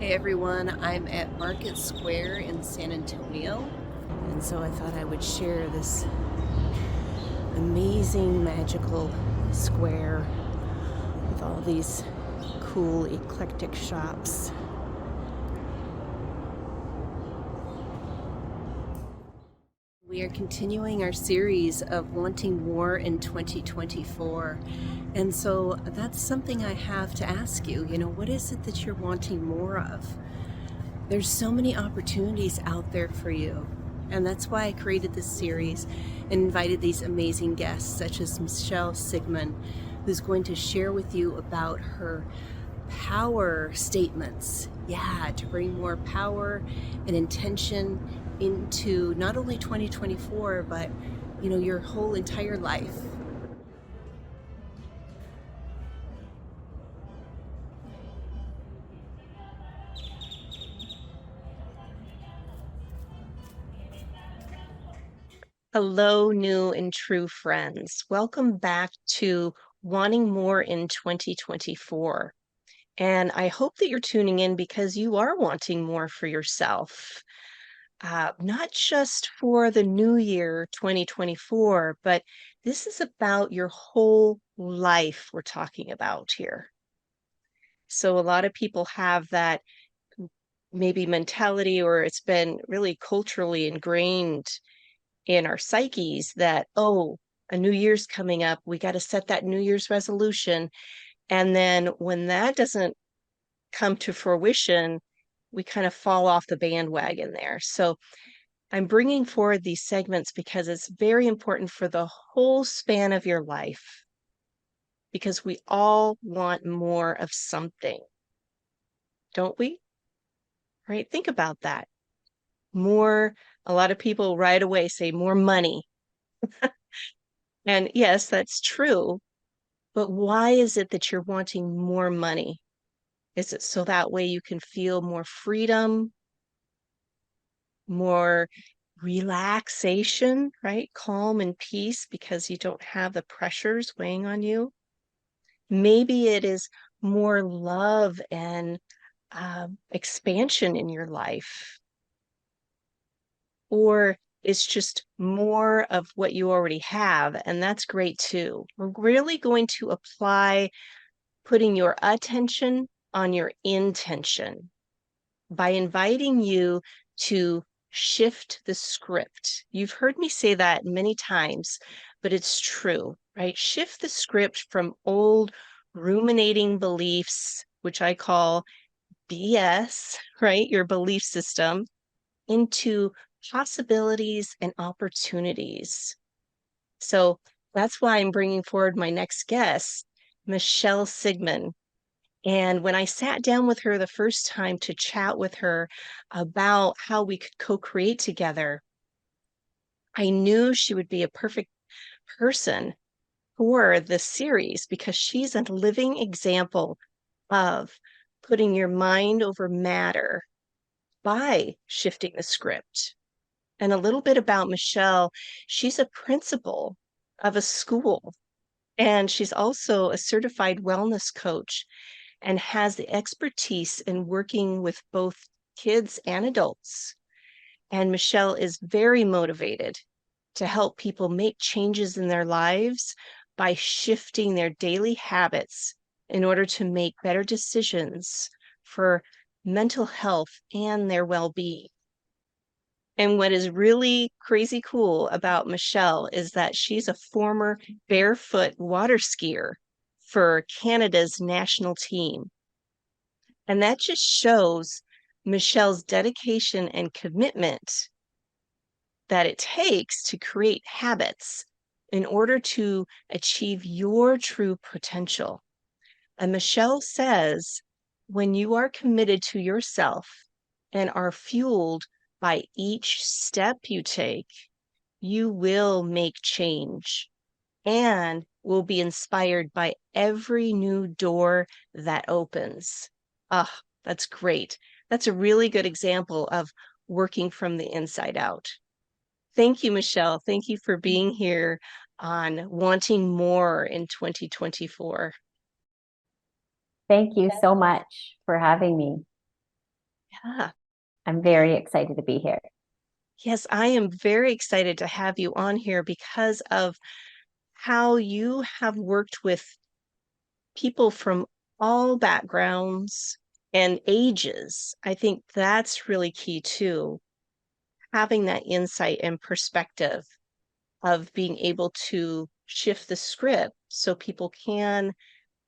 Hey everyone, I'm at Market Square in San Antonio, and so I thought I would share this amazing, magical square with all these cool, eclectic shops. We are continuing our series of wanting more in 2024. And so that's something I have to ask you. What is it that you're wanting more of? There's so many opportunities out there for you. And that's why I created this series and invited these amazing guests, such as Michelle Sigman, who's going to share with you about her power statements. Yeah, to bring more power and intention into not only 2024, but your whole entire life. Hello, new and true friends. Welcome back to Wanting More in 2024. And I hope that you're tuning in because you are wanting more for yourself. Not just for the new year 2024, but this is about your whole life we're talking about here. So a lot of people have that maybe mentality, or it's been really culturally ingrained in our psyches that, oh, a new year's coming up. We got to set that new year's resolution. And then when that doesn't come to fruition, we kind of fall off the bandwagon there. So I'm bringing forward these segments because it's very important for the whole span of your life, because we all want more of something, don't we? Right? Think about that. More, a lot of people right away say more money. And yes, that's true. But why is it that you're wanting more money? Is it so that way you can feel more freedom, more relaxation, right? Calm and peace because you don't have the pressures weighing on you? Maybe it is more love and expansion in your life, or it's just more of what you already have, and that's great too. We're really going to apply putting your attention on your intention by inviting you to shift the script. You've heard me say that many times, but it's true, right? Shift the script from old ruminating beliefs, which I call BS, right? Your belief system, into possibilities and opportunities. So that's why I'm bringing forward my next guest, Michelle Sigman. And when I sat down with her the first time to chat with her about how we could co-create together, I knew she would be a perfect person for this series because she's a living example of putting your mind over matter by shifting the script. And a little bit about Michelle, she's a principal of a school, and she's also a certified wellness coach and has the expertise in working with both kids and adults. And Michelle is very motivated to help people make changes in their lives by shifting their daily habits in order to make better decisions for mental health and their well being. And what is really crazy cool about Michelle is that she's a former barefoot water skier for Canada's national team. And that just shows Michelle's dedication and commitment that it takes to create habits in order to achieve your true potential. And Michelle says, when you are committed to yourself and are fueled by each step you take, you will make change and will be inspired by every new door that opens. Ah, that's great. That's a really good example of working from the inside out. Thank you, Michelle. Thank you for being here on Wanting More in 2024. Thank you so much for having me. Yeah. I'm very excited to be here. Yes, I am very excited to have you on here because of how you have worked with people from all backgrounds and ages. I think that's really key too, having that insight and perspective of being able to shift the script so people can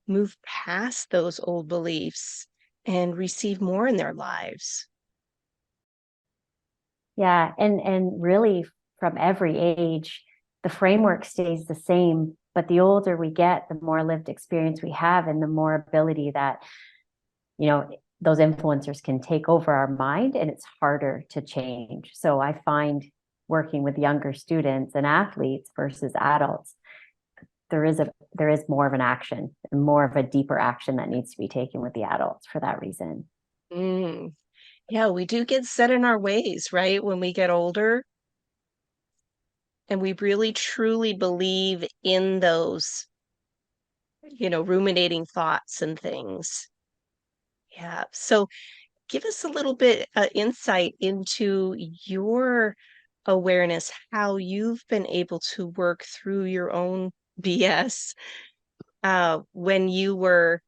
move past those old beliefs and receive more in their lives. Yeah, and really from every age, the framework stays the same, but the older we get, the more lived experience we have and the more ability that, you know, those influencers can take over our mind and it's harder to change. So I find working with younger students and athletes versus adults, there is more of an action and more of a deeper action that needs to be taken with the adults for that reason. Mm. Yeah, we do get set in our ways, right? When we get older and we really truly believe in those, ruminating thoughts and things. Yeah. So give us a little bit insight into your awareness, how you've been able to work through your own BS when you were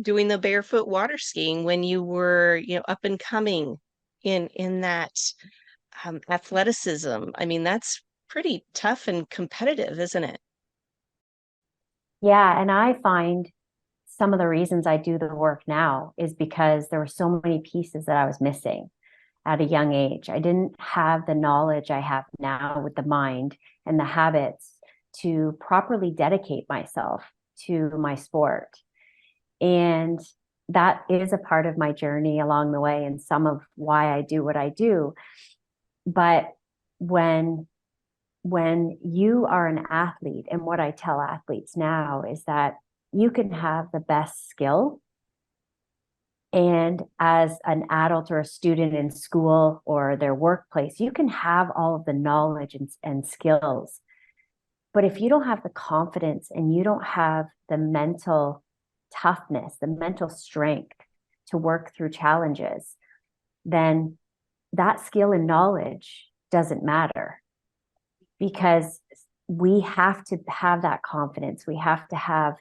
doing the barefoot water skiing, when you were, up and coming in that athleticism. I mean, that's pretty tough and competitive, isn't it? Yeah, and I find some of the reasons I do the work now is because there were so many pieces that I was missing at a young age. I didn't have the knowledge I have now with the mind and the habits to properly dedicate myself to my sport. And that is a part of my journey along the way and some of why I do what I do. But when you are an athlete, and what I tell athletes now is that you can have the best skill. And as an adult or a student in school or their workplace, you can have all of the knowledge and skills. But if you don't have the confidence and you don't have the mental toughness, the mental strength to work through challenges, then that skill and knowledge doesn't matter because we have to have that confidence. We have to have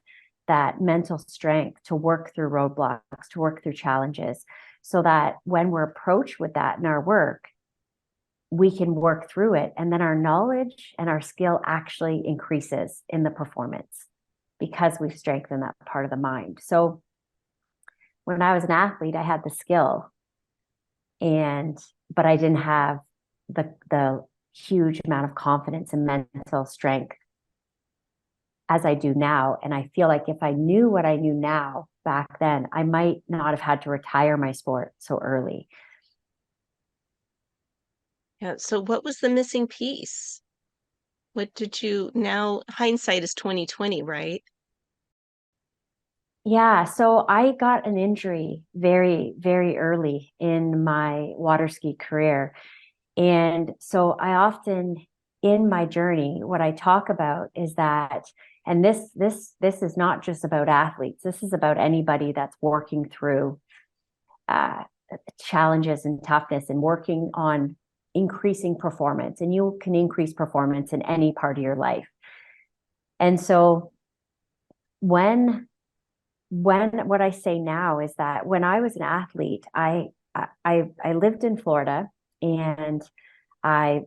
that mental strength to work through roadblocks, to work through challenges, so that when we're approached with that in our work, we can work through it. And then our knowledge and our skill actually increases in the performance because we've strengthened that part of the mind. So when I was an athlete, I had the skill but I didn't have the huge amount of confidence and mental strength as I do now. And I feel like if I knew what I knew now back then, I might not have had to retire my sport so early. Yeah. So what was the missing piece? What did you now hindsight is 2020, right? Yeah, so I got an injury very, very early in my water ski career. And so I often in my journey, what I talk about is that, and this is not just about athletes, this is about anybody that's working through uh, challenges and toughness and working on increasing performance. And you can increase performance in any part of your life. And so when what I say now is that when I was an athlete, I lived in Florida and I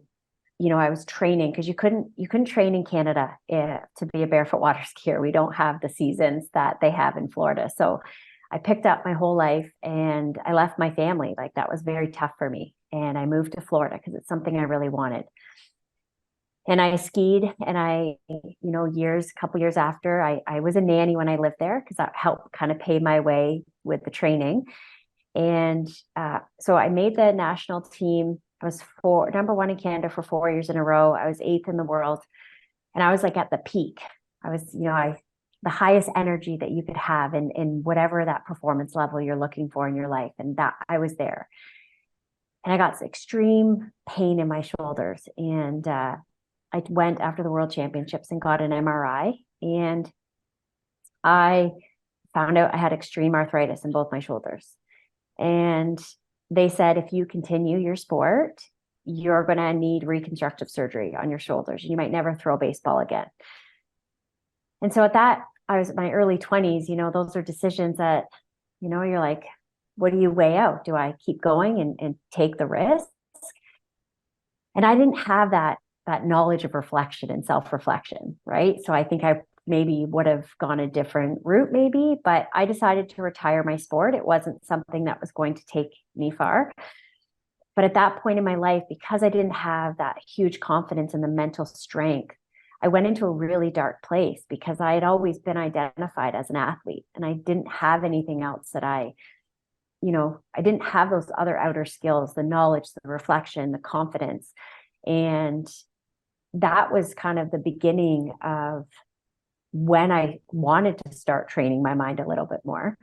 I was training because you couldn't train in Canada to be a barefoot water skier. We don't have the seasons that they have in Florida. So I picked up my whole life and I left my family. Like that was very tough for me. And I moved to Florida because it's something I really wanted. And I skied and a couple years after, I was a nanny when I lived there because that helped kind of pay my way with the training. And so I made the national team. I was number one in Canada for 4 years in a row. I was eighth in the world. And I was like at the peak. I was, the highest energy that you could have in whatever that performance level you're looking for in your life. And that I was there. And I got extreme pain in my shoulders. And I went after the world championships and got an MRI. And I found out I had extreme arthritis in both my shoulders. And they said, if you continue your sport, you're going to need reconstructive surgery on your shoulders. You might never throw a baseball again. And so at that, I was in my early 20s, those are decisions that, you're like, what do you weigh out? Do I keep going and take the risk? And I didn't have that knowledge of reflection and self-reflection, right? So I think I maybe would have gone a different route maybe, but I decided to retire my sport. It wasn't something that was going to take me far. But at that point in my life, because I didn't have that huge confidence in the mental strength, I went into a really dark place because I had always been identified as an athlete and I didn't have anything else that I didn't have those other outer skills, the knowledge, the reflection, the confidence. And that was kind of the beginning of when I wanted to start training my mind a little bit more.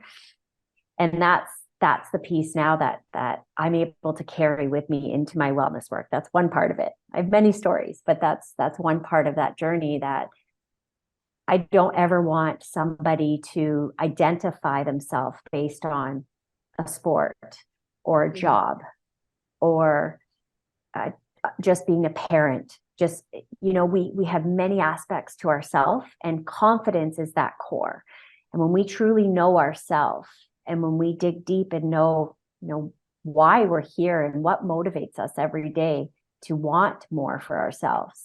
And that's the piece now that I'm able to carry with me into my wellness work. That's one part of it. I have many stories, but that's one part of that journey that I don't ever want somebody to identify themselves based on a sport or a job or just being a parent. Just, we have many aspects to ourselves, and confidence is that core. And when we truly know ourselves and when we dig deep and know why we're here and what motivates us every day to want more for ourselves,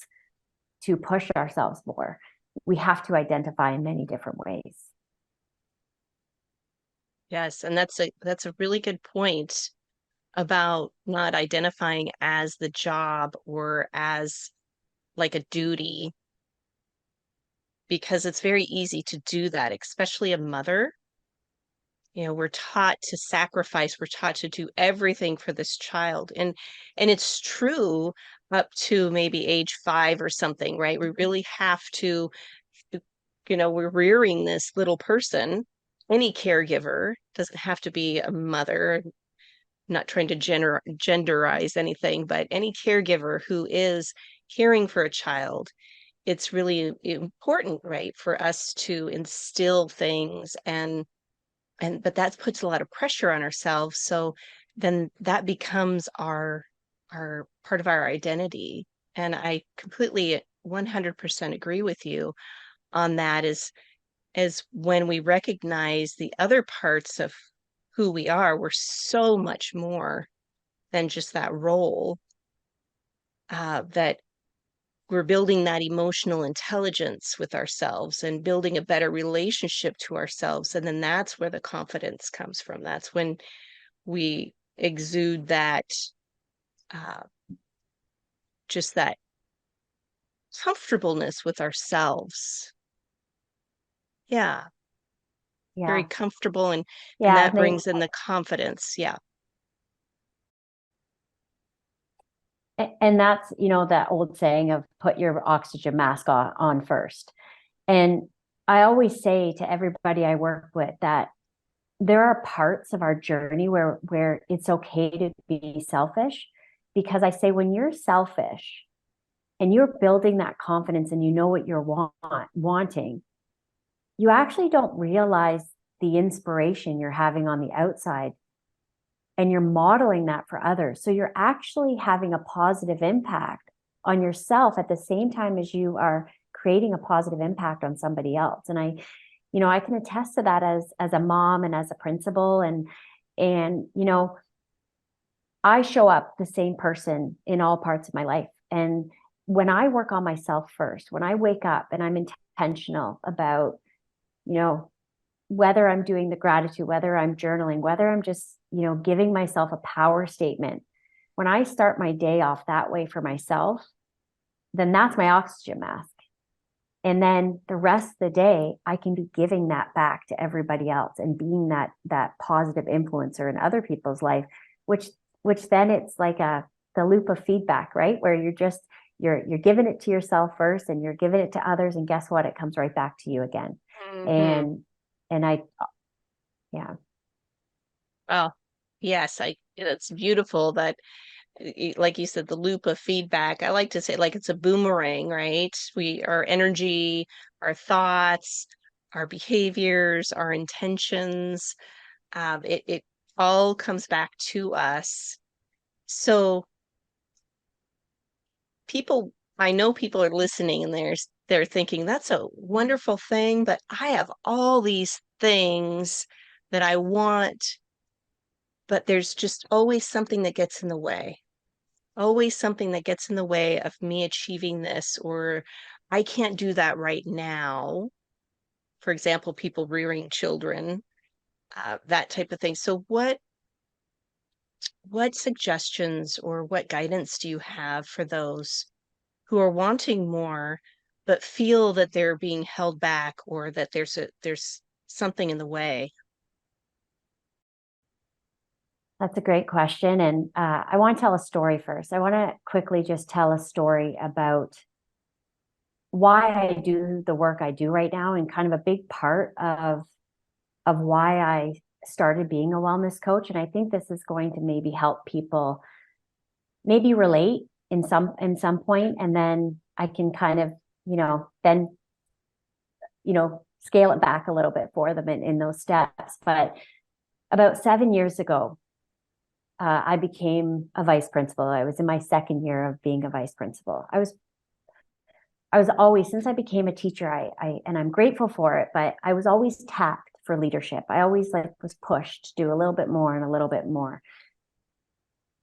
to push ourselves more, we have to identify in many different ways. Yes, and that's a really good point about not identifying as the job or as like a duty, because it's very easy to do that, especially a mother. We're taught to sacrifice, we're taught to do everything for this child. And it's true up to maybe age 5 or something, right? We really have to, we're rearing this little person. Any caregiver doesn't have to be a mother, not trying to genderize anything, but any caregiver who is caring for a child, it's really important, right, for us to instill things but that puts a lot of pressure on ourselves. So then that becomes our part of our identity. And I completely 100% agree with you on that, is when we recognize the other parts of who we are, we're so much more than just that role, that we're building that emotional intelligence with ourselves and building a better relationship to ourselves. And then that's where the confidence comes from. That's when we exude that, uh, just that comfortableness with ourselves. Yeah, very Yeah. comfortable. And Yeah. that brings in the confidence. Yeah. And that's, that old saying of put your oxygen mask on first. And I always say to everybody I work with that there are parts of our journey where it's okay to be selfish, because I say when you're selfish and you're building that confidence and you know what you're wanting, you actually don't realize the inspiration you're having on the outside, and you're modeling that for others. So you're actually having a positive impact on yourself at the same time as you are creating a positive impact on somebody else. And I can attest to that as a mom and as a principal. And I show up the same person in all parts of my life. And when I work on myself first, when I wake up and I'm intentional about, whether I'm doing the gratitude, whether I'm journaling, whether I'm just, giving myself a power statement, when I start my day off that way for myself, then that's my oxygen mask. And then the rest of the day, I can be giving that back to everybody else and being that positive influencer in other people's life, which then it's like the loop of feedback, right? Where you're giving it to yourself first and you're giving it to others, and guess what? It comes right back to you again. Mm-hmm. And yeah. Well, yes, it's beautiful that, like you said, the loop of feedback. I like to say like it's a boomerang, right? Our energy, our thoughts, our behaviors, our intentions, it all comes back to us. So I know people are listening and they're thinking, that's a wonderful thing, but I have all these things that I want, but there's just always something that gets in the way. Always something that gets in the way of me achieving this, or I can't do that right now. For example, people rearing children, that type of thing. So what suggestions or what guidance do you have for those who are wanting more, but feel that they're being held back or that there's something in the way? That's a great question. And I want to tell a story first. I want to quickly just tell a story about why I do the work I do right now, and kind of a big part of why I started being a wellness coach. And I think this is going to maybe help people maybe relate in some point, and then I can kind of, then, scale it back a little bit for them in those steps. But about 7 years ago, I became a vice principal. I was in my second year of being a vice principal. I was always, since I became a teacher, and I'm grateful for it, but I was always tapped for leadership. I always was pushed to do a little bit more and a little bit more.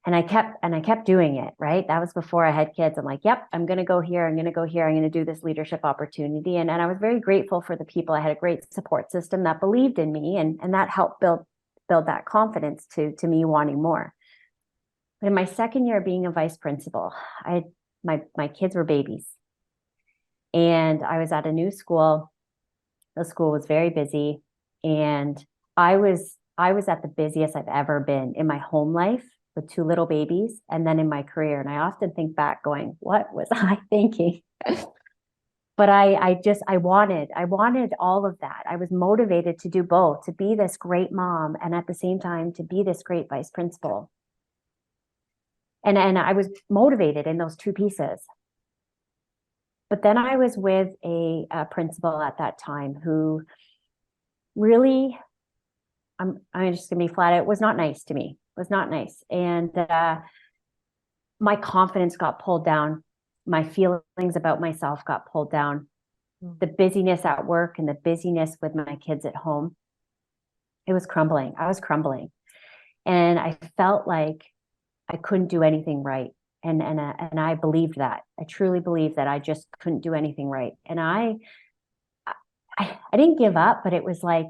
And I kept doing it, right? That was before I had kids. I'm like, yep, I'm going to go here. I'm going to go here. I'm going to do this leadership opportunity. And I was very grateful for the people. I had a great support system that believed in me, and that helped build that confidence to me wanting more. But in my second year of being a vice principal, my kids were babies, and I was at a new school. The school was very busy, and I was at the busiest I've ever been in my home life with two little babies, and then in my career. And I often think back going, what was I thinking? But I wanted all of that. I was motivated to do both, to be this great mom and at the same time to be this great vice principal. And I was motivated in those two pieces. But then I was with a principal at that time who really, I'm just gonna be flat out, was not nice to me. Was not nice. And my confidence got pulled down. My feelings about myself got pulled down. The busyness at work and the busyness with my kids at home, it was crumbling. I was crumbling. And I felt like I couldn't do anything right. And I believed that. I truly believed that I just couldn't do anything right. And I didn't give up, but it was like,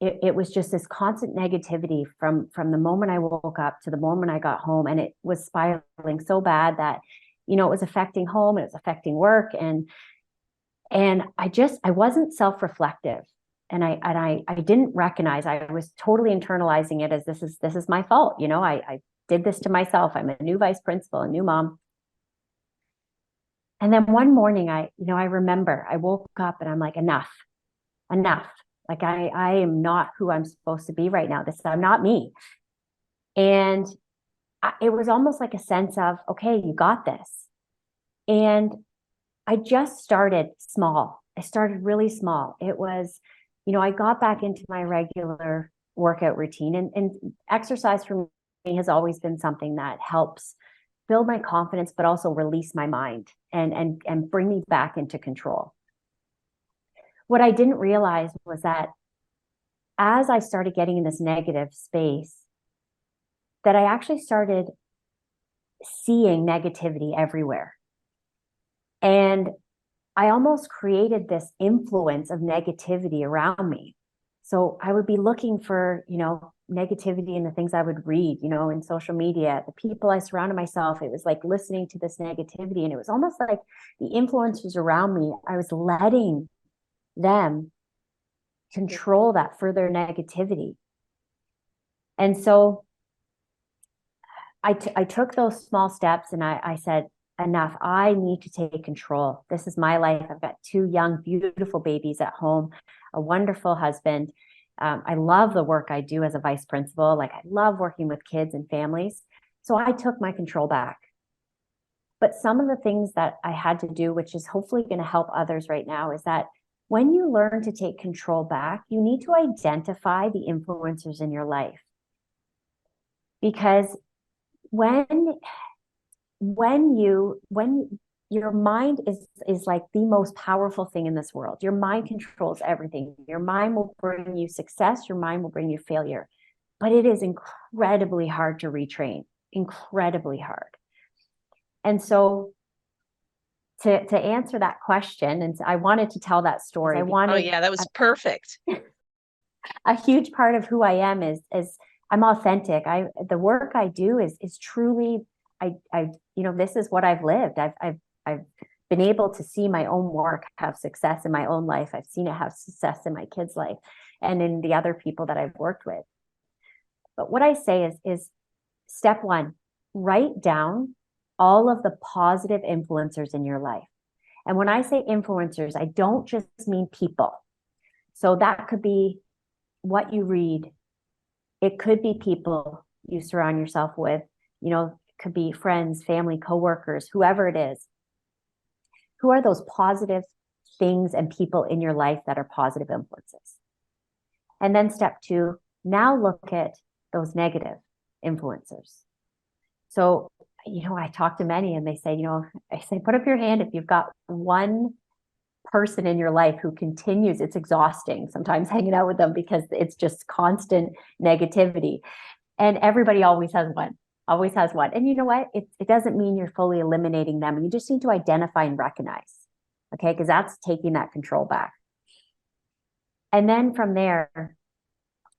it was just this constant negativity from the moment I woke up to the moment I got home. And it was spiraling so bad that, it was affecting home, it was affecting work. And I wasn't self-reflective. And I didn't recognize, I was totally internalizing it as this is my fault. I did this to myself. I'm a new vice principal, a new mom. And then one morning I remember I woke up and I'm like, enough. Like I am not who I'm supposed to be right now. I'm not me. And it was almost like a sense of, okay, you got this. And I just started small. I started really small. It was, I got back into my regular workout routine, and exercise for me has always been something that helps build my confidence, but also release my mind and bring me back into control. What I didn't realize was that as I started getting in this negative space, that I actually started seeing negativity everywhere. And I almost created this influence of negativity around me. So I would be looking for, negativity in the things I would read, in social media, the people I surrounded myself. It was like listening to this negativity. And it was almost like the influencers around me, I was letting them control that further negativity. And so I took those small steps, and I said, enough. I need to take control. This is my life. I've got two young, beautiful babies at home, a wonderful husband. I love the work I do as a vice principal. Like, I love working with kids and families. So I took my control back. But some of the things that I had to do, which is hopefully going to help others right now, is that when you learn to take control back, you need to identify the influencers in your life. because when when your mind is like the most powerful thing in this world. Your mind controls everything. Your mind will bring you success, your mind will bring you failure. But it is incredibly hard to retrain, incredibly hard. And so to answer that question, and I wanted to tell that story. Oh yeah, that was perfect. A huge part of who I am is I'm authentic. The work I do is truly I this is what I've lived. I've been able to see my own work have success in my own life. I've seen it have success in my kids' life and in the other people that I've worked with. But what I say is step one, write down all of the positive influencers in your life. And when I say influencers, I don't just mean people. So that could be what you read. It could be people you surround yourself with, it could be friends, family, coworkers, whoever it is. Who are those positive things and people in your life that are positive influences? And then step two, now look at those negative influencers. So, I talk to many and they say, I say, put up your hand if you've got one person in your life who continues. It's exhausting sometimes hanging out with them because it's just constant negativity. And everybody always has one. And you know what? It doesn't mean you're fully eliminating them. You just need to identify and recognize. Okay. Because that's taking that control back. And then from there,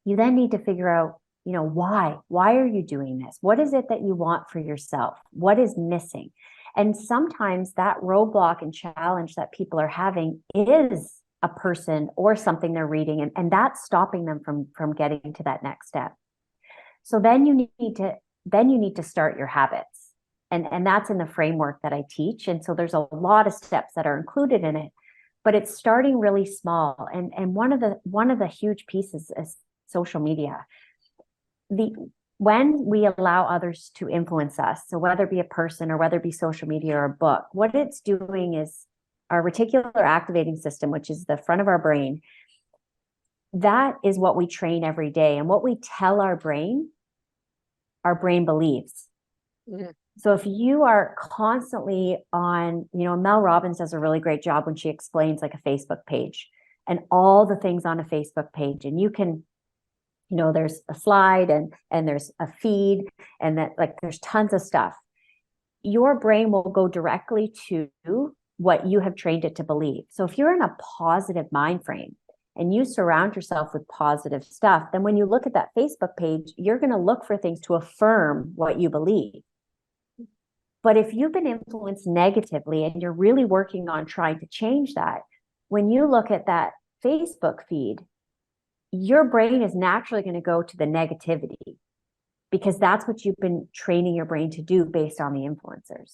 you then need to figure out, why are you doing this? What is it that you want for yourself? What is missing? And sometimes that roadblock and challenge that people are having is a person or something they're reading, and that's stopping them from getting to that next step. So then you need to start your habits. And that's in the framework that I teach. And so there's a lot of steps that are included in it, but it's starting really small. And one of the huge pieces is social media. When we allow others to influence us, so whether it be a person or whether it be social media or a book, what it's doing is our reticular activating system, which is the front of our brain, that is what we train every day. And what we tell our brain believes. Mm-hmm. So if you are constantly on, Mel Robbins does a really great job when she explains like a Facebook page and all the things on a Facebook page, and you can, there's a slide and there's a feed and that like there's tons of stuff. Your brain will go directly to what you have trained it to believe. So if you're in a positive mind frame and you surround yourself with positive stuff, then when you look at that Facebook page, you're going to look for things to affirm what you believe. But if you've been influenced negatively and you're really working on trying to change that, when you look at that Facebook feed, your brain is naturally going to go to the negativity because that's what you've been training your brain to do based on the influencers.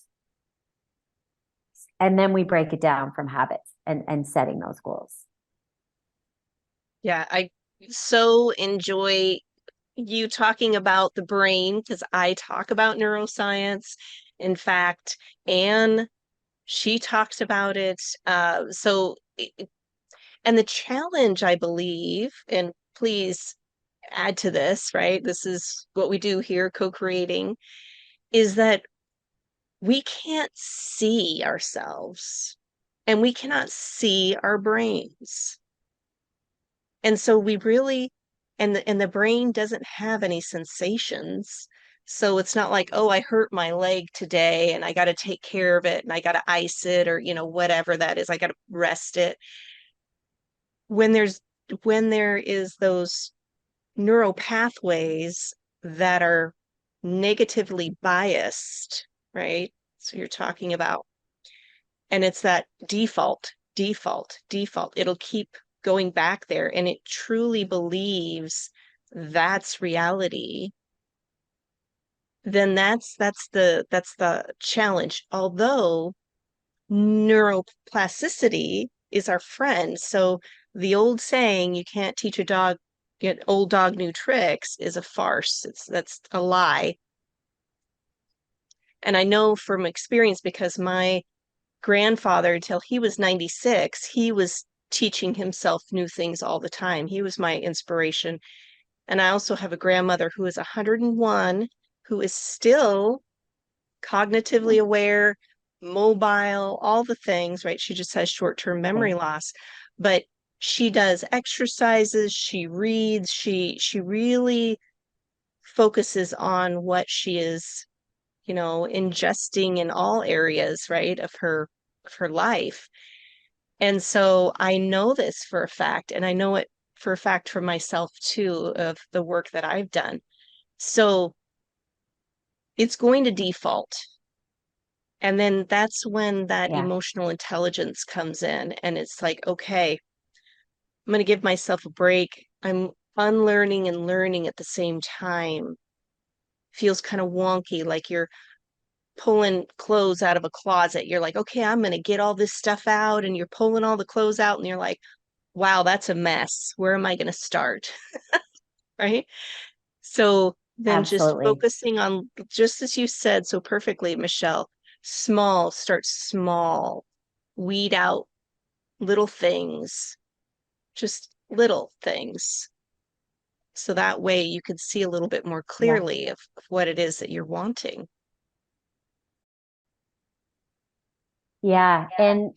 And then we break it down from habits and setting those goals. Yeah, I so enjoy you talking about the brain because I talk about neuroscience. In fact, Anne, she talks about it. And the challenge, I believe, and please add to this, right? This is what we do here, co-creating, is that we can't see ourselves and we cannot see our brains. And so we really, and the brain doesn't have any sensations. So it's not like, oh, I hurt my leg today and I got to take care of it and I got to ice it or, whatever that is, I got to rest it. When there is those neural pathways that are negatively biased, right? So you're talking about, and it's that default. It'll keep going back there and it truly believes that's reality. Then that's the challenge. Although neuroplasticity is our friend. So the old saying, you can't teach a dog, get old dog new tricks is a farce. That's a lie. And I know from experience because my grandfather, until he was 96, he was teaching himself new things all the time. He was my inspiration. And I also have a grandmother who is 101 who is still cognitively aware, mobile, all the things, right? She just has short-term memory Okay. loss, but she does exercises, she reads, she really focuses on what she is, ingesting in all areas, right, of her life. And so I know this for a fact, and I know it for a fact for myself too, of the work that I've done. So it's going to default. And then that's when that Yeah. emotional intelligence comes in. And it's like, okay, I'm going to give myself a break. I'm unlearning and learning at the same time. Feels kind of wonky, like you're pulling clothes out of a closet. You're like, okay, I'm going to get all this stuff out. And you're pulling all the clothes out. And you're like, wow, that's a mess. Where am I going to start? Right. So then just Absolutely. focusing on, just as you said so perfectly, Michelle, start small, weed out little things, just little things. So that way you can see a little bit more Yeah. clearly of what it is that you're wanting. Yeah. And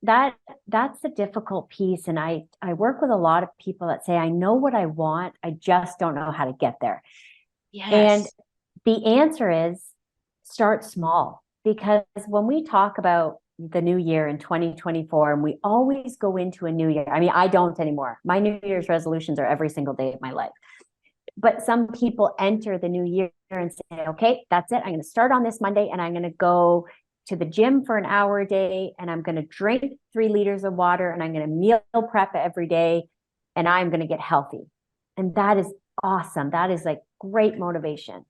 that that's the difficult piece. And I work with a lot of people that say, I know what I want, I just don't know how to get there. And Yes. the answer is start small. Because when we talk about the new year in 2024, and we always go into a new year, I mean, I don't anymore. My New Year's resolutions are every single day of my life. But some people enter the new year and say, okay, that's it. I'm going to start on this Monday and I'm going to go to the gym for an hour a day and I'm going to drink 3 liters of water and I'm going to meal prep every day and I'm going to get healthy. And that is awesome. That is like great motivation.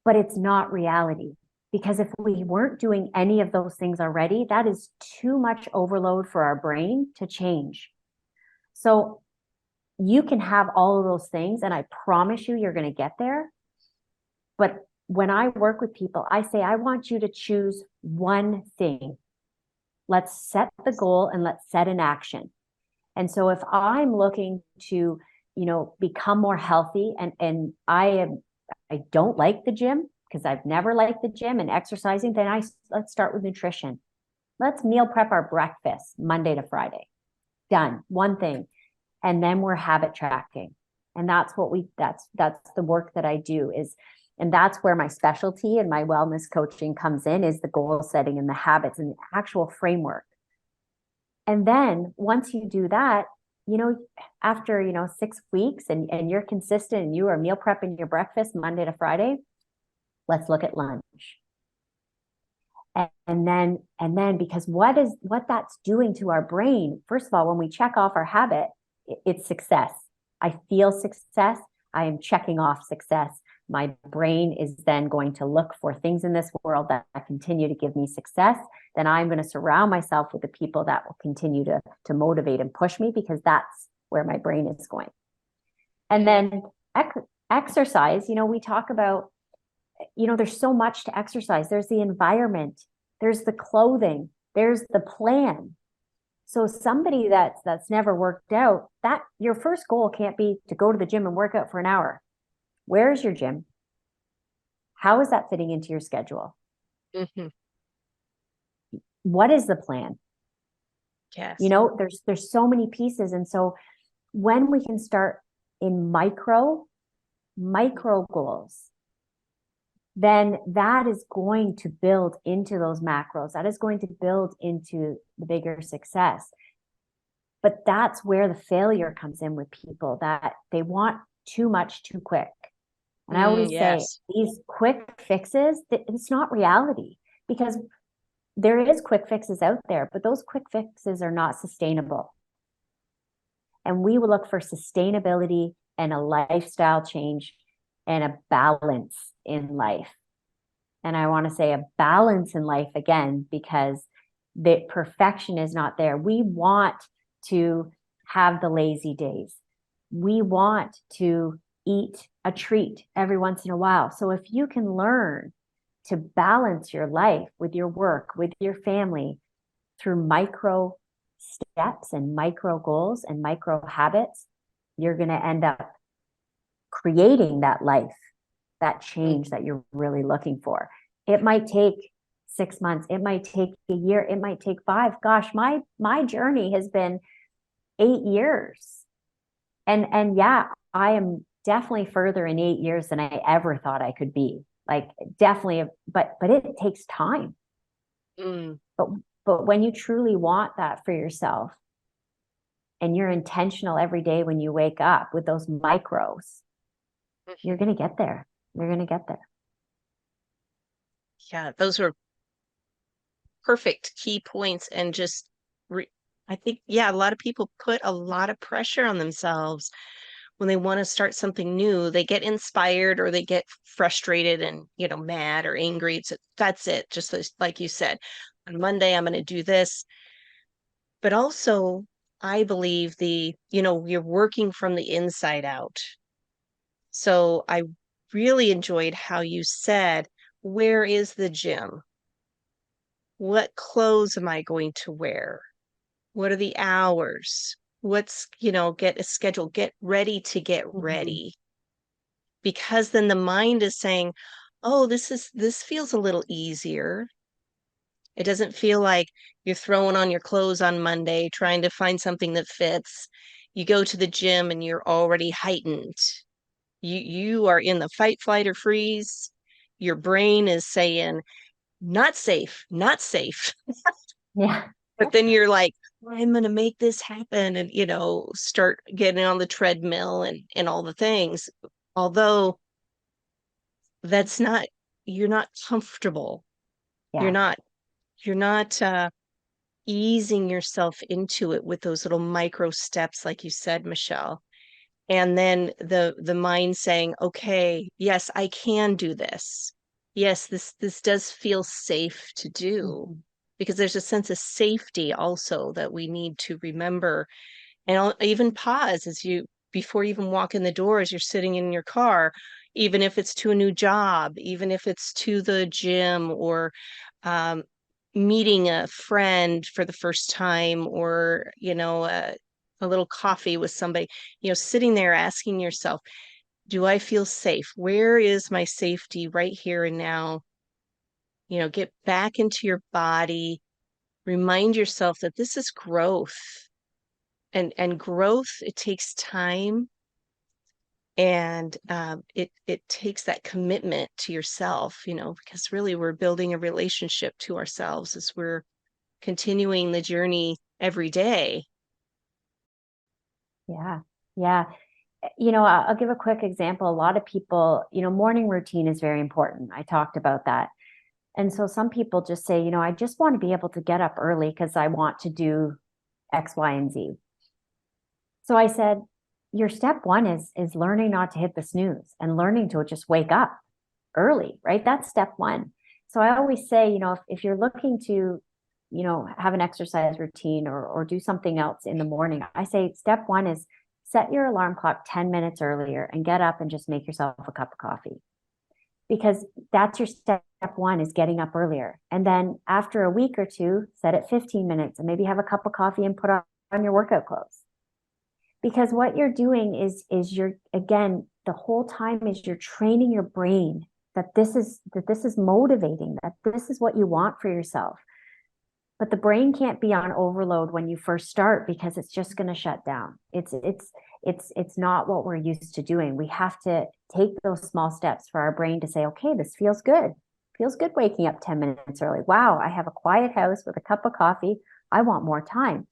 But it's not reality because if we weren't doing any of those things already, that is too much overload for our brain to change. So you can have all of those things, and I promise you, you're going to get there. But when I work with people, I say, I want you to choose one thing. Let's set the goal and let's set an action. And so if I'm looking to, become more healthy and I don't like the gym because I've never liked the gym and exercising, then let's start with nutrition. Let's meal prep our breakfast Monday to Friday. Done. One thing. And then we're habit tracking. And that's the work that I do is, and that's where my specialty and my wellness coaching comes in, is the goal setting and the habits and the actual framework. And then once you do that, after 6 weeks and you're consistent and you are meal prepping your breakfast Monday to Friday, let's look at lunch. And then because what that's doing to our brain, first of all, when we check off our habit, it's success. I feel success. I am checking off success. My brain is then going to look for things in this world that continue to give me success. Then I'm going to surround myself with the people that will continue to motivate and push me, because that's where my brain is going. And then exercise, we talk about, there's so much to exercise. There's the environment, there's the clothing, there's the plan. So somebody that's never worked out, that your first goal can't be to go to the gym and work out for an hour. Where's your gym? How is that fitting into your schedule? Mm-hmm. What is the plan? Yes. There's so many pieces. And so when we can start in micro goals, then that is going to build into those macros. That is going to build into the bigger success. But that's where the failure comes in with people, that they want too much too quick. And I always say Yes. these quick fixes, it's not reality, because there is quick fixes out there, but those quick fixes are not sustainable. And we will look for sustainability and a lifestyle change and a balance in life. And I want to say a balance in life again, because the perfection is not there. We want to have the lazy days. We want to eat a treat every once in a while. So if you can learn to balance your life with your work, with your family, through micro steps and micro goals and micro habits, you're going to end up creating that life that change that you're really looking for. It might take 6 months, it might take a year, it might take 5. Gosh, my journey has been 8 years. And yeah, I am definitely further in 8 years than I ever thought I could be. Like definitely, but it takes time. Mm. But when you truly want that for yourself and you're intentional every day when you wake up with those micros, you're going to get there. You're going to get there. Yeah, those are perfect key points. And just, I think, yeah, a lot of people put a lot of pressure on themselves when they want to start something new. They get inspired or they get frustrated and, mad or angry. That's it. Just like you said, on Monday, I'm going to do this. But also, I believe you're working from the inside out. So I really enjoyed how you said, where is the gym? What clothes am I going to wear? What are the hours? Get a schedule, get ready to get Mm-hmm. ready. Because then the mind is saying, oh, this feels a little easier. It doesn't feel like you're throwing on your clothes on Monday, trying to find something that fits. You go to the gym and you're already heightened. You are in the fight, flight, or freeze. Your brain is saying, not safe, not safe. Yeah. But then you're like, I'm going to make this happen and, start getting on the treadmill and all the things. Although that's not, you're not comfortable. You're Yeah. not, you're not easing yourself into it with those little micro steps, like you said, Michelle. And then the mind saying, okay, yes, I can do this. Yes, this does feel safe to do, Mm-hmm. because there's a sense of safety also that we need to remember. And I'll even pause before you even walk in the door, as you're sitting in your car, even if it's to a new job, even if it's to the gym, or um, meeting a friend for the first time, or a little coffee with somebody, sitting there asking yourself, do I feel safe? Where is my safety right here and now? Get back into your body, remind yourself that this is growth, and growth, it takes time, and it takes that commitment to yourself, because really we're building a relationship to ourselves as we're continuing the journey every day. Yeah. Yeah. I'll give a quick example. A lot of people, morning routine is very important. I talked about that. And so some people just say, I just want to be able to get up early because I want to do X, Y, and Z. So I said, your step one is learning not to hit the snooze and learning to just wake up early, right? That's step one. So I always say, if you're looking to, have an exercise routine or do something else in the morning, I say step one is set your alarm clock 10 minutes earlier and get up and just make yourself a cup of coffee. Because that's your step one, is getting up earlier. And then after a week or two, set it 15 minutes and maybe have a cup of coffee and put on your workout clothes. Because what you're doing is you're, again, the whole time is you're training your brain that this is motivating, that this is what you want for yourself. But the brain can't be on overload when you first start, because it's just going to shut down. It's not what we're used to doing. We have to take those small steps for our brain to say, okay, this feels good. Feels good waking up 10 minutes early. Wow, I have a quiet house with a cup of coffee. I want more time.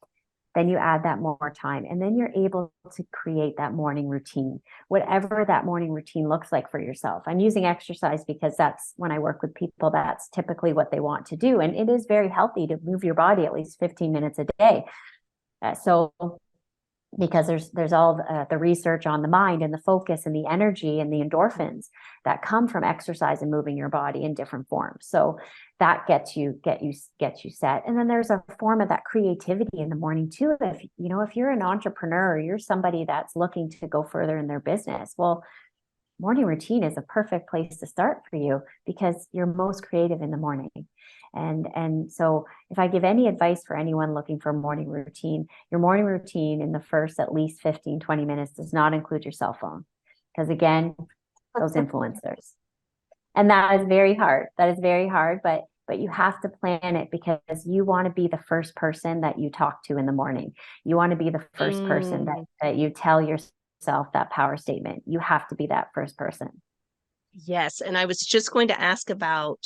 Then you add that more time, and then you're able to create that morning routine, whatever that morning routine looks like for yourself. I'm using exercise because that's, when I work with people, that's typically what they want to do. And it is very healthy to move your body at least 15 minutes a day. So because there's all the research on the mind and the focus and the energy and the endorphins that come from exercise and moving your body in different forms. So that gets you set. And then there's a form of that creativity in the morning too. If you're an entrepreneur, or you're somebody that's looking to go further in their business, well, morning routine is a perfect place to start for you, because you're most creative in the morning. And so if I give any advice for anyone looking for a morning routine, your morning routine in the first at least 15, 20 minutes does not include your cell phone. Because again, those influencers. And that is very hard. That is very hard, but you have to plan it because you want to be the first person that you talk to in the morning. You want to be the first person Mm, that you tell yourself that power statement. You have to be that first person. yes. And I was just going to ask about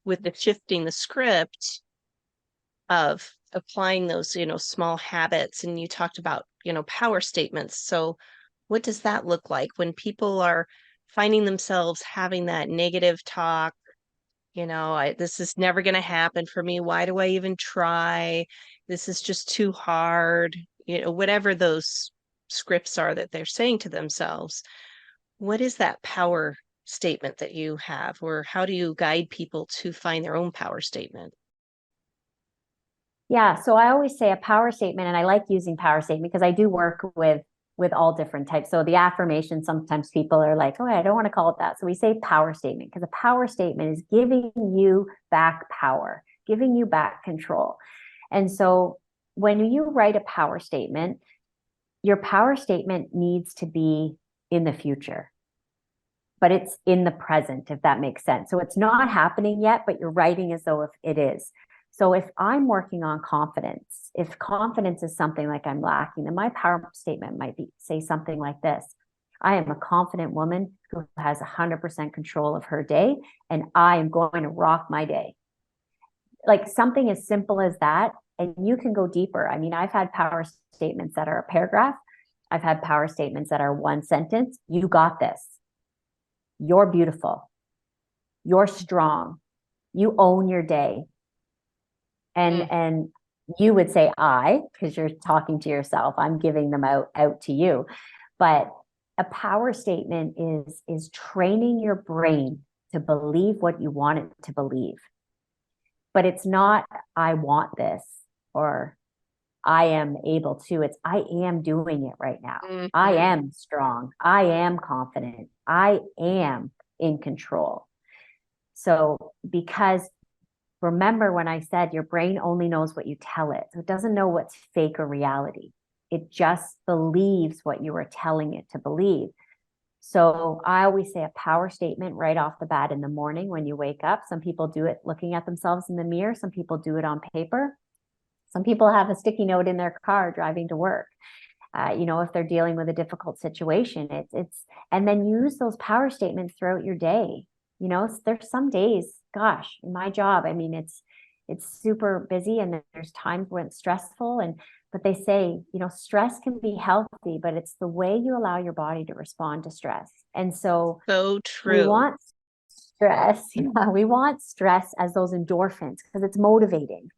with the shifting the script of applying those, small habits. And you talked about, power statements. So what does that look like when people are finding themselves having that negative talk? This is never going to happen for me. Why do I even try? This is just too hard. Whatever those scripts are that they're saying to themselves. What is that power statement that you have, or how do you guide people to find their own power statement? Yeah, so I always say a power statement, and I like using power statement because I do work with all different types. So the affirmation, sometimes people are like, "Oh, I don't want to call it that." So we say power statement because a power statement is giving you back power, giving you back control. And so when you write a power statement, your power statement needs to be in the future, but it's in the present, if that makes sense. So it's not happening yet, but you're writing as though if it is. So if I'm working on confidence, if confidence is something like I'm lacking, then my power statement might be say something like this. I am a confident woman who has 100% control of her day, and I am going to rock my day. Like something as simple as that. And you can go deeper. I mean, I've had power statements that are a paragraph. I've had power statements that are one sentence. You got this. You're beautiful. You're strong. You own your day. Mm. And you would say I, because you're talking to yourself. I'm giving them out to you. But a power statement is training your brain to believe what you want it to believe. But it's not I want this or I am able to. It's I am doing it right now. I Mhm. am strong. I am confident. I am in control. So, because remember when I said your brain only knows what you tell it, so it doesn't know what's fake or reality. It just believes what you are telling it to believe. So, I always say a power statement right off the bat in the morning when you wake up. Some people do it looking at themselves in the mirror, some people do it on paper. Some people have a sticky note in their car driving to work. If they're dealing with a difficult situation, and then use those power statements throughout your day. There's some days, gosh, in my job, I mean, it's super busy and there's times when it's stressful but they say, stress can be healthy, but it's the way you allow your body to respond to stress. And so So we true. want stress, yeah, we want stress as those endorphins because it's motivating.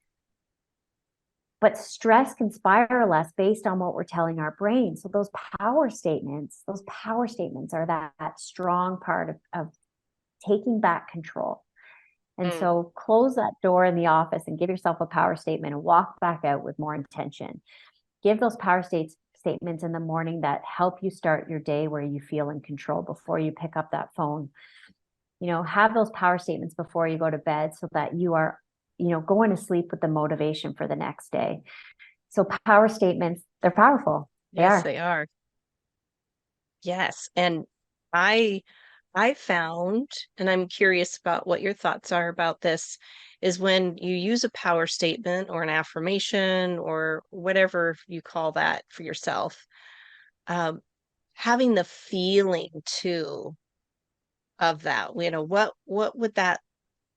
But stress can spiral us based on what we're telling our brain. So those power statements are that strong part of taking back control. And Mm. so close that door in the office and give yourself a power statement and walk back out with more intention. Give those statements in the morning that help you start your day where you feel in control before you pick up that phone. Have those power statements before you go to bed so that you are, going to sleep with the motivation for the next day. So power statements, they're powerful. They Yes, are. they are. Yes. And I I found, and I'm curious about what your thoughts are about this, is when you use a power statement or an affirmation or whatever you call that for yourself, um, having the feeling too of that, what would that,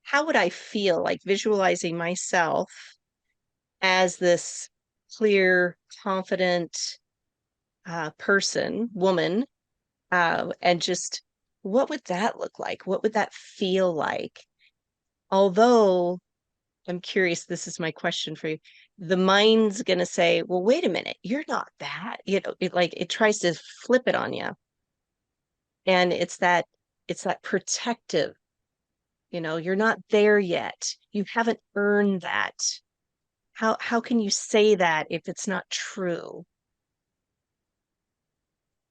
how would I feel like visualizing myself as this clear, confident person, woman, and just what would that look like? What would that feel like? Although I'm curious, this is my question for you. The mind's going to say, well, wait a minute, you're not that. It tries to flip it on you. And it's that protective, you're not there yet. You haven't earned that. How can you say that if it's not true?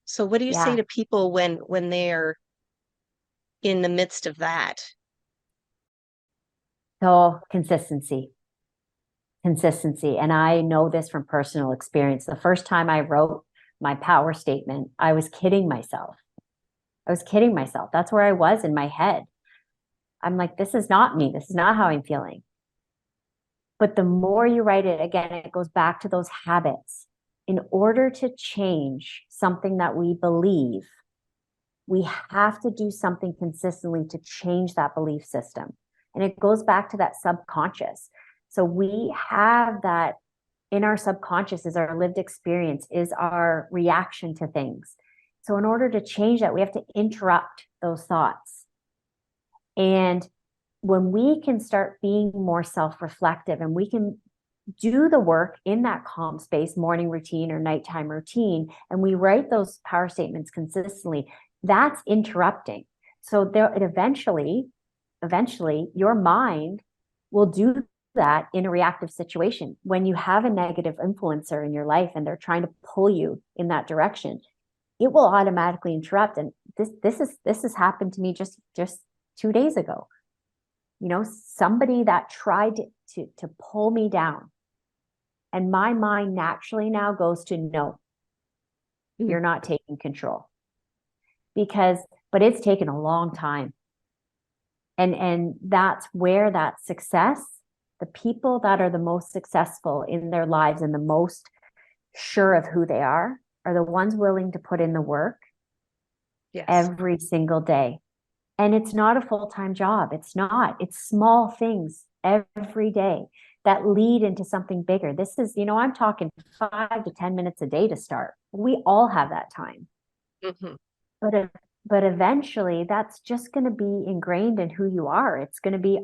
So what do you say Yeah. to people when they're in the midst of that? So consistency. And I know this from personal experience. The first time I wrote my power statement, I was kidding myself. I was kidding myself. That's where I was in my head. I'm like, this is not me. This is not how I'm feeling. But the more you write it, again, it goes back to those habits. In order to change something that we believe, we have to do something consistently to change that belief system. And it goes back to that subconscious. So we have that in our subconscious is our lived experience, is our reaction to things. So in order to change that, we have to interrupt those thoughts. And when we can start being more self-reflective and we can do the work in that calm space, morning routine or nighttime routine, and we write those power statements consistently, that's interrupting. So there, it eventually your mind will do that in a reactive situation. When you have a negative influencer in your life and they're trying to pull you in that direction, it will automatically interrupt. And this has happened to me just 2 days ago. Somebody that tried to pull me down. And my mind naturally now goes to no, you're not taking control. But it's taken a long time. And that's where that success, the people that are the most successful in their lives and the most sure of who they are the ones willing to put in the work every single day. And it's not a full-time job. It's not. It's small things every day that lead into something bigger. This is, I'm talking 5 to 10 minutes a day to start. We all have that time. Mm-hmm. But eventually that's just going to be ingrained in who you are. It's going to be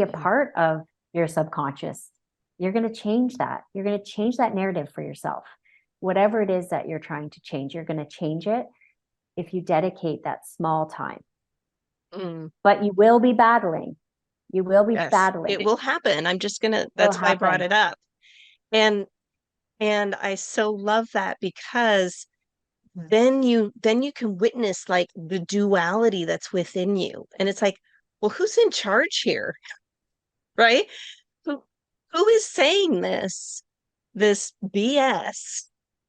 a part of your subconscious. You're going to change that. You're going to change that narrative for yourself. Whatever it is that you're trying to change, you're going to change it if you dedicate that small time. But you will be battling. You will be battling. It will happen. That's why I brought it up. And I so love that because then you can witness like the duality that's within you. And it's like, well, who's in charge here? Right? Who is saying this BS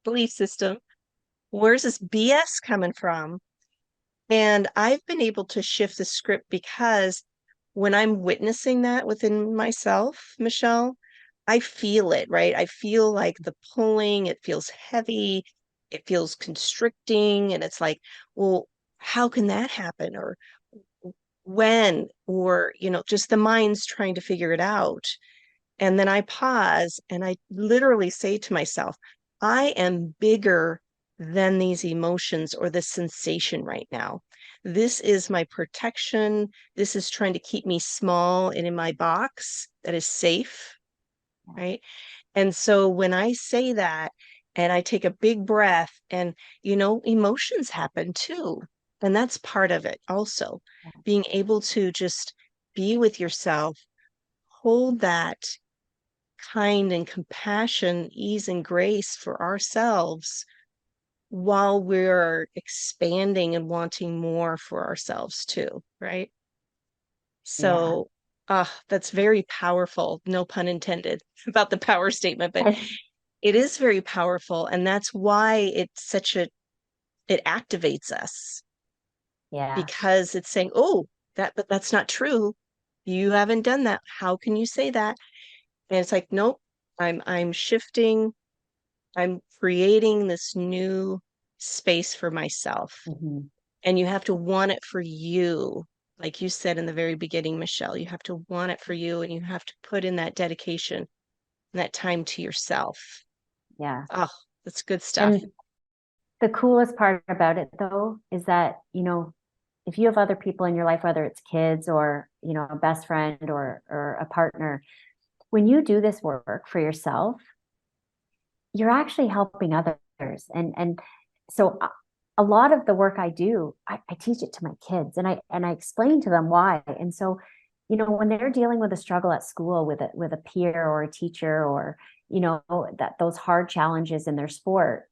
belief system? Where's this BS coming from? And I've been able to shift the script because when I'm witnessing that within myself, Michelle, I feel it, right? I feel like the pulling, it feels heavy, it feels constricting, and it's like, well, how can that happen? Or when? Or, just the mind's trying to figure it out. And then I pause and I literally say to myself, I am bigger than these emotions or this sensation right now. This is my protection. This is trying to keep me small and in my box that is safe, right? And so when I say that and I take a big breath and, emotions happen too. And that's part of it also. Being able to just be with yourself, hold that kind and compassion, ease and grace for ourselves while we're expanding and wanting more for ourselves too, right? So, that's very powerful, no pun intended, about the power statement, but it is very powerful. And that's why it activates us. Yeah. Because it's saying, oh, but that's not true. You haven't done that. How can you say that? And it's like, nope, I'm shifting. I'm creating this new space for myself. Mm-hmm. And you have to want it for you. Like you said in the very beginning, Michelle, you have to want it for you and you have to put in that dedication and that time to yourself. Yeah. Oh, that's good stuff. And the coolest part about it though is that, if you have other people in your life, whether it's kids or, a best friend or a partner, when you do this work for yourself, you're actually helping others. And so a lot of the work I do, I teach it to my kids and I explain to them why. And so, when they're dealing with a struggle at school with a peer or a teacher or, that those hard challenges in their sport,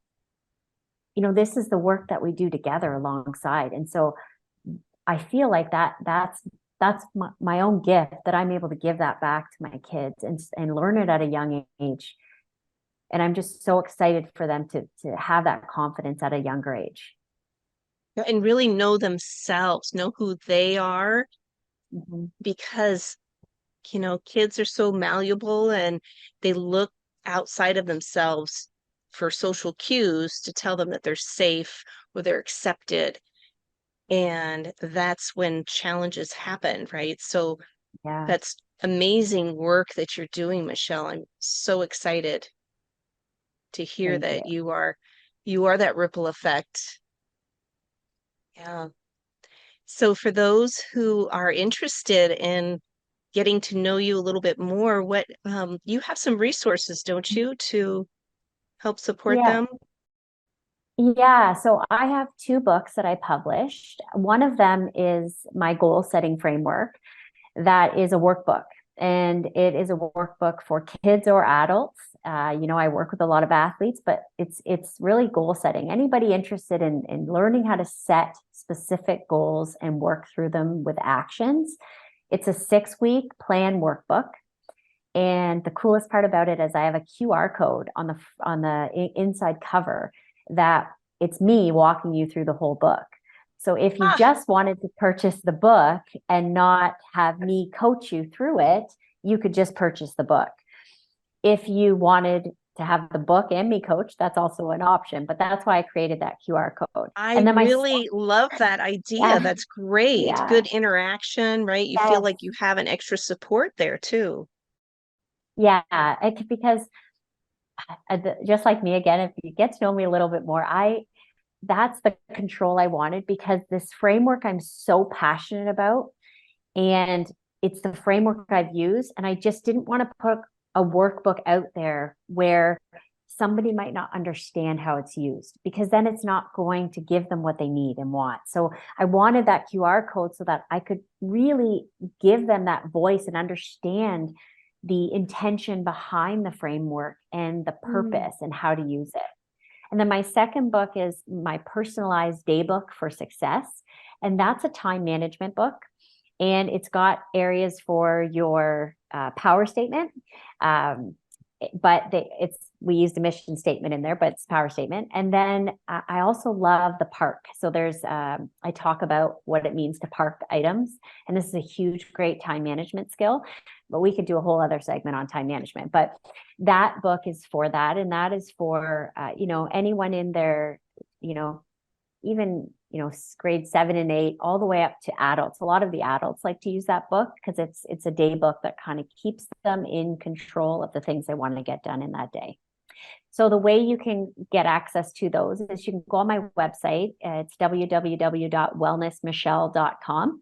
this is the work that we do together alongside. And so I feel like that's my own gift that I'm able to give that back to my kids and learn it at a young age. And I'm just so excited for them to have that confidence at a younger age. And really know themselves, know who they are, Mhm. because, kids are so malleable and they look outside of themselves for social cues to tell them that they're safe or they're accepted. And that's when challenges happen, right? So Yeah, that's amazing work that you're doing, Michelle. I'm so excited to hear thank you. that you are that ripple effect. Yeah. So for those who are interested in getting to know you a little bit more, what you have some resources, don't you, to help support Yeah. them? Yeah, so I have two books that I published. One of them is my goal setting framework. That is a workbook, and it is a workbook for kids or adults. I work with a lot of athletes, but it's really goal setting. Anybody interested in learning how to set specific goals and work through them with actions. It's a 6-week plan workbook. And the coolest part about it is I have a QR code on the inside cover that it's me walking you through the whole book. So if you Ah, just wanted to purchase the book and not have me coach you through it, you could just purchase the book. If you wanted to have the book and me coach, that's also an option, but that's why I created that QR code. I And then really love that idea. yeah, That's great. yeah, Good interaction, right? You feel yes, like you have an extra support there too. yeah, because just like me again, if you get to know me a little bit more, I that's the control I wanted because this framework I'm so passionate about, and it's the framework I've used, and I just didn't want to put a workbook out there where somebody might not understand how it's used because then it's not going to give them what they need and want. So I wanted that QR code so that I could really give them that voice and understand the intention behind the framework and the Mm. purpose and how to use it. And then my second book is my personalized day book for success. And that's a time management book. And it's got areas for your power statement. Um, it's we used a mission statement in there, but it's power statement. And then I also love the park. So I talk about what it means to park items. And this is a huge, great time management skill, but we could do a whole other segment on time management. But that book is for that. And that is for, anyone in their, you know, even grade 7 and 8 all the way up to adults. A lot of the adults like to use that book because it's a day book that kind of keeps them in control of the things they want to get done in that day. So the way you can get access to those is you can go on my website. It's www.wellnessmichelle.com.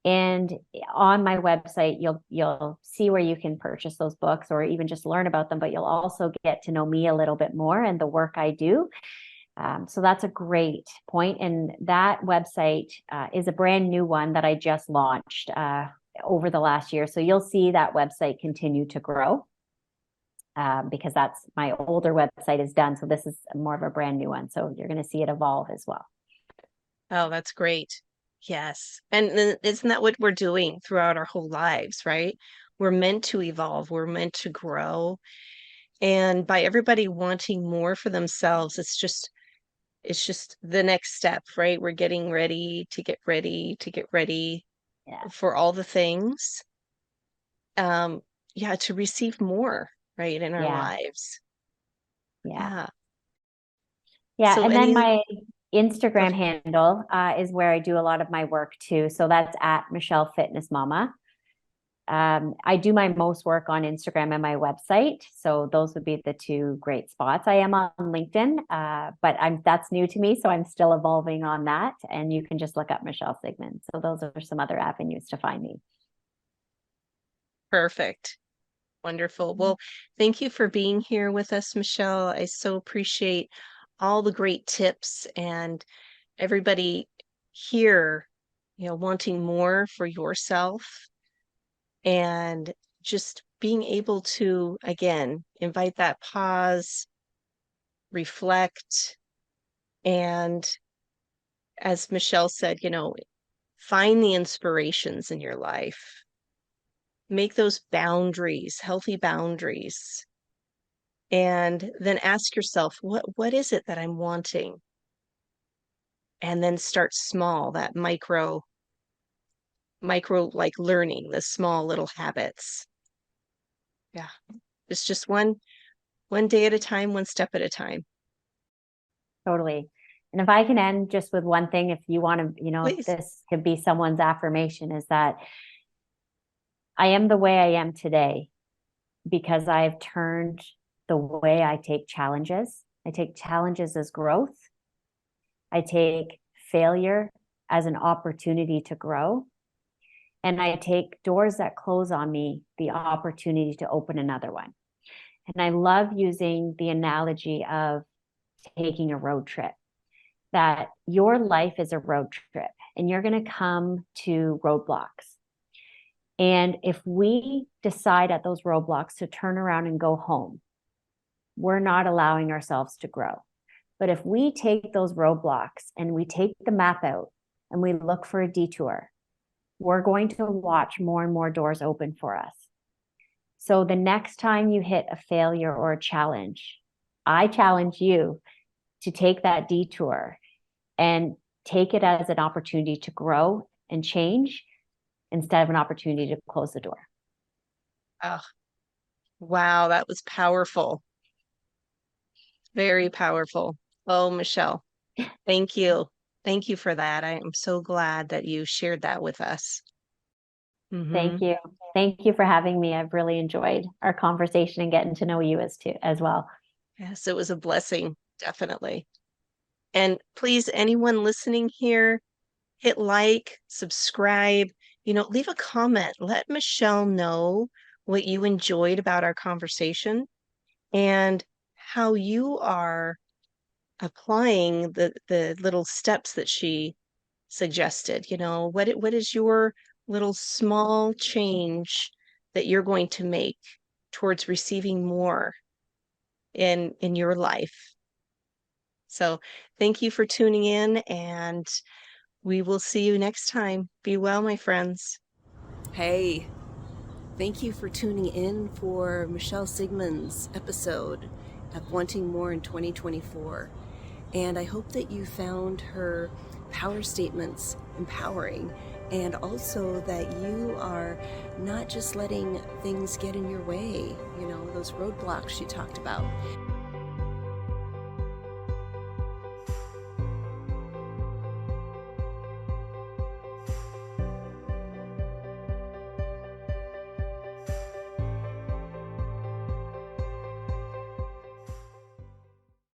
And on my website, you'll see where you can purchase those books or even just learn about them, but you'll also get to know me a little bit more and the work I do. So that's a great point. And that website is a brand new one that I just launched over the last year. So you'll see that website continue to grow because that's my older website is done. So this is more of a brand new one. So you're going to see it evolve as well. Oh, that's great. Yes. And then isn't that what we're doing throughout our whole lives, right? We're meant to evolve, we're meant to grow. And by everybody wanting more for themselves, it's just the next step, right? We're getting ready to get ready to get ready Yeah. for all the things. Um, yeah, to receive more, right, in our Yeah. lives. Yeah. Yeah. Yeah. So And then any, my go Instagram ahead. handle is where I do a lot of my work too. So that's at Michelle Fitness Mama. I do my most work on Instagram and my website. So those would be the two great spots. I am on LinkedIn, but that's new to me. So I'm still evolving on that. And you can just look up Michelle Sigman. So those are some other avenues to find me. Perfect. Wonderful. Well, thank you for being here with us, Michelle. I so appreciate all the great tips and everybody here, wanting more for yourself and just being able to, again, invite that pause, reflect, and as Michelle said, find the inspirations in your life. Make those boundaries, healthy boundaries, and then ask yourself, what is it that I'm wanting? And then start small, that micro micro, like learning the small little habits. Yeah. It's just one day at a time, one step at a time. Totally. And if I can end just with one thing, if you want to, if Please. this could be someone's affirmation, is that I am the way I am today because I have turned the way I take challenges. I take challenges as growth. I take failure as an opportunity to grow. And I take doors that close on me the opportunity to open another one. And I love using the analogy of taking a road trip, that your life is a road trip and you're going to come to roadblocks. And if we decide at those roadblocks to turn around and go home, we're not allowing ourselves to grow. But if we take those roadblocks and we take the map out and we look for a detour, we're going to watch more and more doors open for us. So the next time you hit a failure or a challenge, I challenge you to take that detour and take it as an opportunity to grow and change instead of an opportunity to close the door. Oh, wow, that was powerful. Very powerful. Oh, Michelle, thank you. Thank you for that. I am so glad that you shared that with us. Thank Mm-hmm. you. Thank you for having me. I've really enjoyed our conversation and getting to know you as well. Yes, it was a blessing, definitely. And please, anyone listening here, hit like, subscribe, leave a comment. Let Michelle know what you enjoyed about our conversation and how you are applying the little steps that she suggested. What is your little small change that you're going to make towards receiving more in your life? So thank you for tuning in, and we will see you next time. Be well, my friends. Hey, thank you for tuning in for Michelle Sigman's episode of Wanting More in 2024. And I hope that you found her power statements empowering, and also that you are not just letting things get in your way, those roadblocks she talked about.